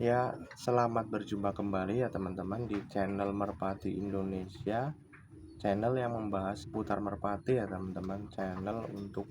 Ya, selamat berjumpa kembali ya teman-teman di channel Merpati Indonesia. Channel yang membahas seputar merpati ya teman-teman. Channel untuk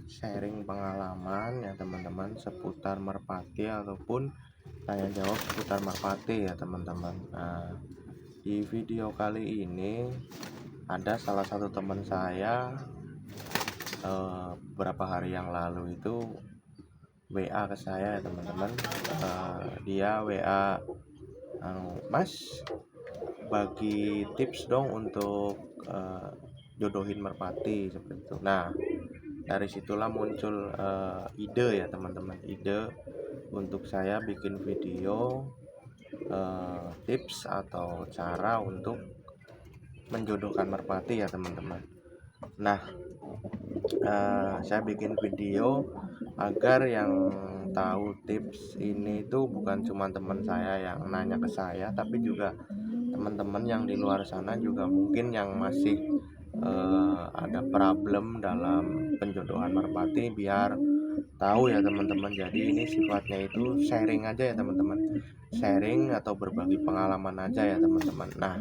sharing pengalaman ya teman-teman seputar merpati ataupun tanya jawab seputar merpati ya teman-teman. Nah, di video kali ini ada salah satu teman saya beberapa hari yang lalu itu WA ke saya ya teman-teman. Dia WA, Mas, bagi tips dong untuk jodohin merpati seperti itu. Nah, dari situlah muncul ide ya teman-teman, ide untuk saya bikin video tips atau cara untuk menjodohkan merpati ya teman-teman. Nah, saya bikin video agar yang tahu tips ini itu bukan cuma teman saya yang nanya ke saya, tapi juga teman-teman yang di luar sana juga mungkin yang masih ada problem dalam penjodohan merpati, biar tahu ya teman-teman. Jadi ini sifatnya itu sharing aja ya teman-teman, sharing atau berbagi pengalaman aja ya teman-teman. Nah,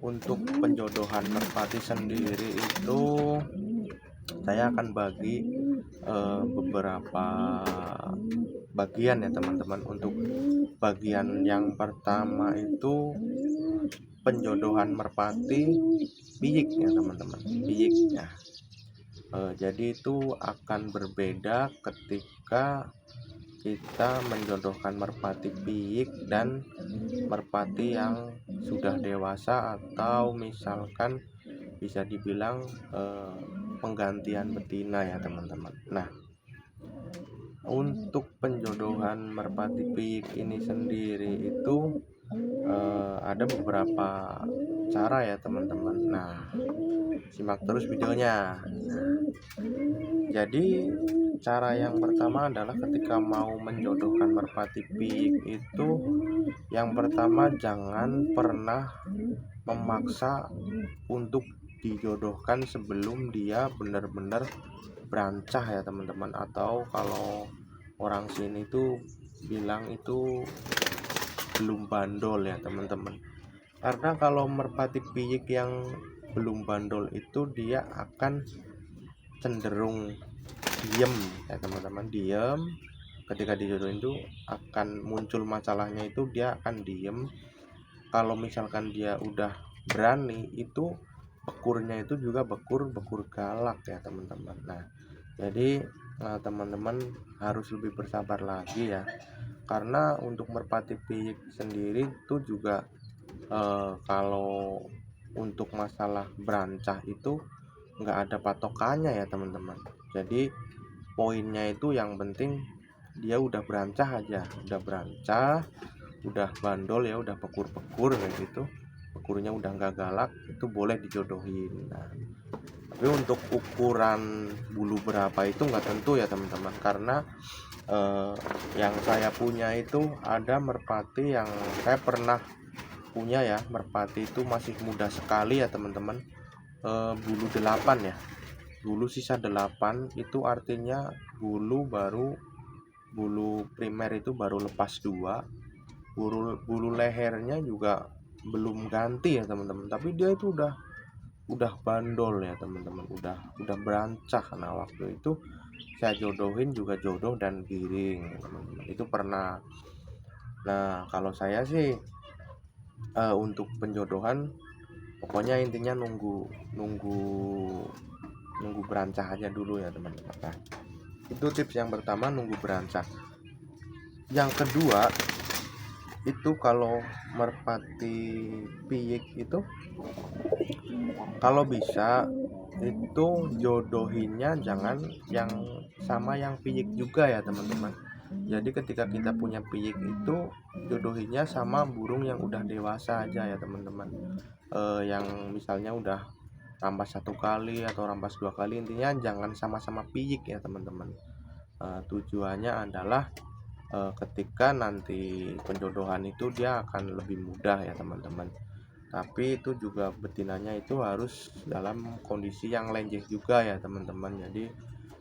untuk penjodohan merpati sendiri itu saya akan bagi beberapa bagian ya teman-teman. Untuk bagian yang pertama itu penjodohan merpati piyik ya teman-teman, piyik ya. Jadi itu akan berbeda ketika kita menjodohkan merpati piyik dan merpati yang sudah dewasa, atau misalkan bisa dibilang penggantian betina ya teman-teman. Nah, untuk penjodohan merpati piyik ini sendiri itu ada beberapa cara ya teman-teman. Nah, simak terus videonya. Jadi cara yang pertama adalah ketika mau menjodohkan merpati piyik itu, yang pertama jangan pernah memaksa untuk dijodohkan sebelum dia benar-benar berancah ya teman-teman, atau kalau orang sini tuh bilang itu belum bandol ya teman-teman. Karena kalau merpati piyik yang belum bandol itu dia akan cenderung diem ya teman-teman, diem. Ketika dijodohin itu akan muncul masalahnya, itu dia akan diem. Kalau misalkan dia udah berani, itu bekurnya itu juga bekur galak ya teman-teman. Nah, jadi teman-teman harus lebih bersabar lagi ya, karena untuk merpati piyik sendiri itu juga kalau untuk masalah berancah itu nggak ada patokannya ya teman-teman. Jadi poinnya itu yang penting dia udah berancah aja, udah berancah, udah bandol ya, udah pekur-pekur kayak gitu, pekurnya udah nggak galak, itu boleh dijodohin. Nah, tapi untuk ukuran bulu berapa itu nggak tentu ya teman-teman, karena yang saya punya itu ada merpati yang saya pernah punya ya, merpati itu masih muda sekali ya teman-teman, bulu 8 ya, bulu sisa 8 itu artinya bulu primer itu baru lepas 2, bulu lehernya juga belum ganti ya teman-teman, tapi dia itu udah bandol ya teman-teman, udah berancah. Nah, waktu itu saya jodohin juga jodoh dan giring teman-teman, itu pernah. Nah, kalau saya sih untuk penjodohan pokoknya intinya nunggu nunggu nunggu berancah aja dulu ya teman-teman. Nah, itu tips yang pertama, nunggu berancah. Yang kedua itu kalau merpati piyik itu kalau bisa itu jodohinnya jangan yang sama yang piyik juga ya teman-teman. Jadi ketika kita punya piyik itu jodohinnya sama burung yang udah dewasa aja ya teman-teman. Yang misalnya udah rampas 1 kali atau rampas 2 kali, intinya jangan sama-sama piyik ya teman-teman. Tujuannya adalah ketika nanti penjodohan itu dia akan lebih mudah ya teman-teman. Tapi itu juga betinanya itu harus dalam kondisi yang lenjeh juga ya teman-teman. Jadi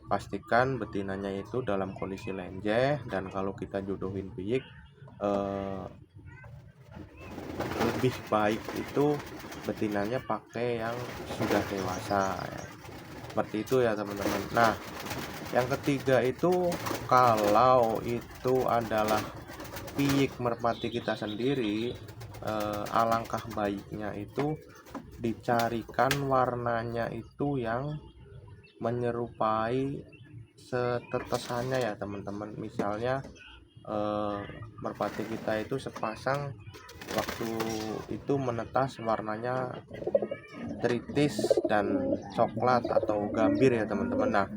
pastikan betinanya itu dalam kondisi lenjeh, dan kalau kita jodohin piyik lebih baik itu betinanya pakai yang sudah dewasa ya. Seperti itu ya teman-teman. Nah, yang ketiga itu kalau itu adalah piyik merpati kita sendiri, alangkah baiknya itu dicarikan warnanya itu yang menyerupai setetesannya ya teman-teman. Misalnya merpati kita itu sepasang waktu itu menetas warnanya tritis dan coklat atau gambir ya teman-teman. Nah,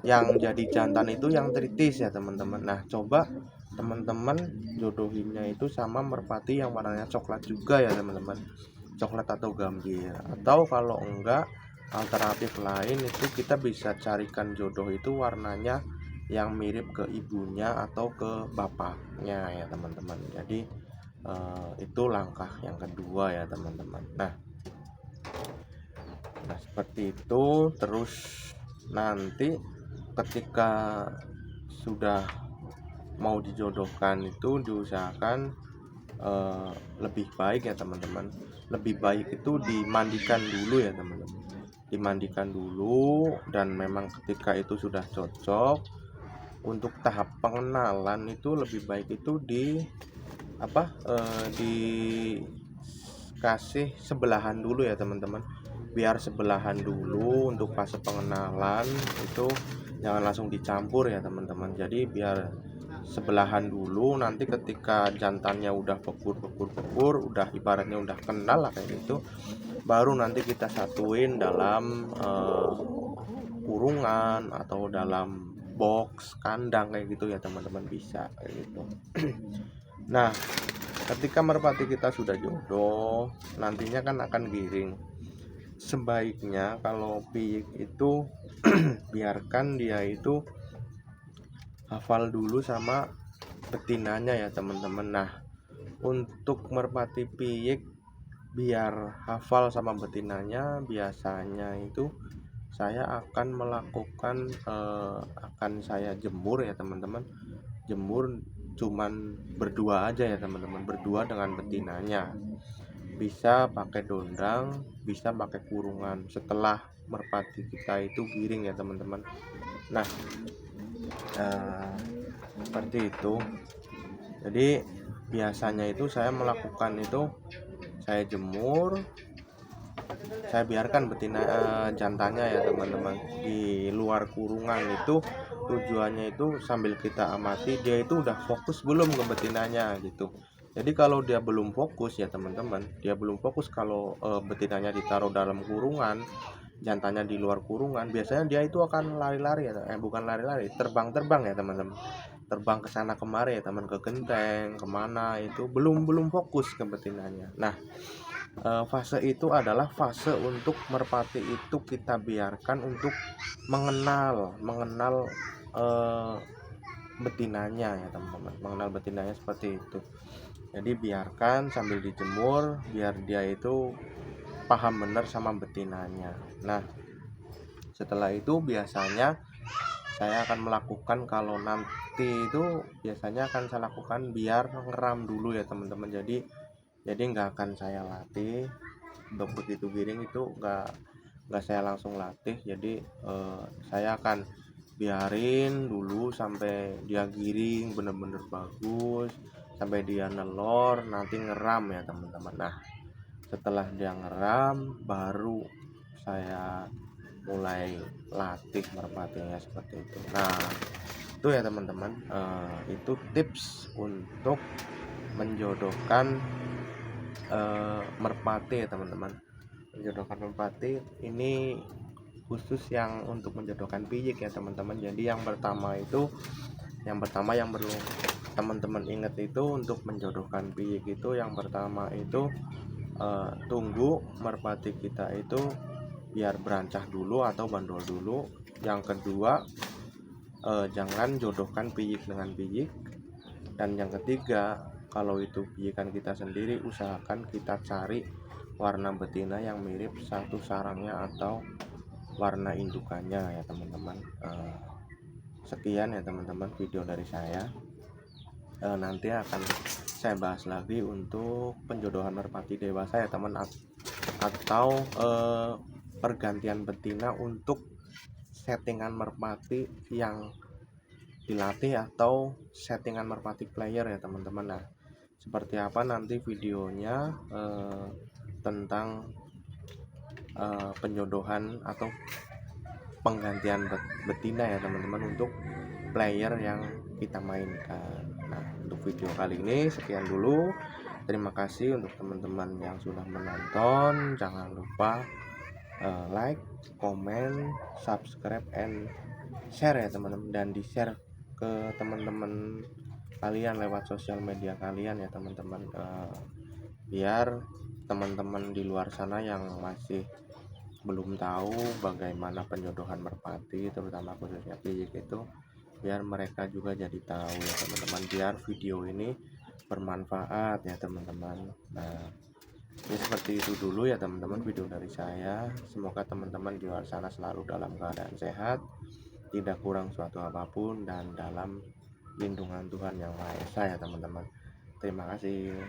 yang jadi jantan itu yang tritis ya teman-teman. Nah, coba teman-teman jodohinnya itu sama merpati yang warnanya coklat juga ya teman-teman, coklat atau gambir. Atau kalau enggak, alternatif lain itu kita bisa carikan jodoh itu warnanya yang mirip ke ibunya atau ke bapaknya ya teman-teman. Jadi itu langkah yang kedua ya teman-teman. Nah, seperti itu. Terus nanti ketika sudah mau dijodohkan itu diusahakan lebih baik ya teman-teman, lebih baik itu dimandikan dulu ya teman-teman, dimandikan dulu. Dan memang ketika itu sudah cocok untuk tahap pengenalan itu lebih baik itu dikasih sebelahan dulu ya teman-teman, biar sebelahan dulu untuk fase pengenalan itu, jangan langsung dicampur ya teman-teman. Jadi biar sebelahan dulu, nanti ketika jantannya udah bekur, udah ibaratnya udah kenal lah kayak gitu, baru nanti kita satuin dalam kurungan atau dalam box kandang kayak gitu ya teman-teman, bisa kayak gitu. Nah, ketika merpati kita sudah jodoh, nantinya kan akan giring. Sebaiknya kalau piyik itu biarkan dia itu hafal dulu sama betinanya ya teman-teman. Nah, untuk merpati piyik biar hafal sama betinanya, biasanya itu saya akan melakukan akan saya jemur ya teman-teman. Jemur cuman berdua aja ya teman-teman, berdua dengan betinanya. Bisa pakai dondang, bisa pakai kurungan setelah merpati kita itu giring ya teman-teman. Nah, seperti itu. Jadi biasanya itu saya melakukan itu, saya jemur, saya biarkan betina jantannya ya teman-teman di luar kurungan. Itu tujuannya itu sambil kita amati dia itu udah fokus belum ke betinanya gitu. Jadi kalau dia belum fokus ya teman-teman, dia belum fokus kalau betinanya ditaruh dalam kurungan, jantannya di luar kurungan, biasanya dia itu akan lari-lari ya, bukan lari-lari, terbang-terbang ya teman-teman, terbang ke sana kemari ya teman, ke genteng kemana, itu belum fokus ke betinanya. Nah, fase itu adalah fase untuk merpati itu kita biarkan untuk mengenal betinanya ya teman-teman, mengenal betinanya seperti itu. Jadi biarkan sambil dijemur biar dia itu paham benar sama betinanya. Nah, setelah itu biasanya saya akan melakukan, kalau nanti itu biasanya akan saya lakukan biar ngeram dulu ya teman-teman. Jadi nggak akan saya latih untuk begitu giring, itu nggak saya langsung latih. Jadi saya akan biarin dulu sampai dia giring bener-bener bagus, sampai dia nelor, nanti ngeram ya teman-teman. Nah, setelah dia ngeram baru saya mulai latih merpatinya seperti itu. Nah, itu ya teman-teman, itu tips untuk menjodohkan merpati ya teman-teman. Menjodohkan merpati ini khusus yang untuk menjodohkan piyik ya teman-teman. Jadi yang pertama yang perlu teman-teman ingat itu, untuk menjodohkan piyik itu yang pertama itu tunggu merpati kita itu biar berancah dulu atau bandol dulu. Yang kedua, jangan jodohkan piyik dengan piyik. Dan yang ketiga, kalau itu piyikan kita sendiri, usahakan kita cari warna betina yang mirip satu sarangnya atau warna indukannya ya teman-teman. sekian ya teman-teman video dari saya. Nanti akan saya bahas lagi untuk penjodohan merpati dewasa ya teman, atau pergantian betina untuk settingan merpati yang dilatih atau settingan merpati player ya teman-teman. Nah, seperti apa nanti videonya tentang penjodohan atau penggantian betina ya teman-teman untuk player yang kita mainkan. Nah, untuk video kali ini sekian dulu. Terima kasih untuk teman-teman yang sudah menonton. Jangan lupa like, comment, subscribe, and share ya teman-teman, dan di share ke teman-teman kalian lewat sosial media kalian ya teman-teman, biar teman-teman di luar sana yang masih belum tahu bagaimana penjodohan merpati, terutama khususnya piyik itu, biar mereka juga jadi tahu ya teman-teman, biar video ini bermanfaat ya teman-teman. Nah, ya seperti itu dulu ya teman-teman video dari saya. Semoga teman-teman di luar sana selalu dalam keadaan sehat, tidak kurang suatu apapun, dan dalam lindungan Tuhan Yang Maha Esa ya teman-teman. Terima kasih.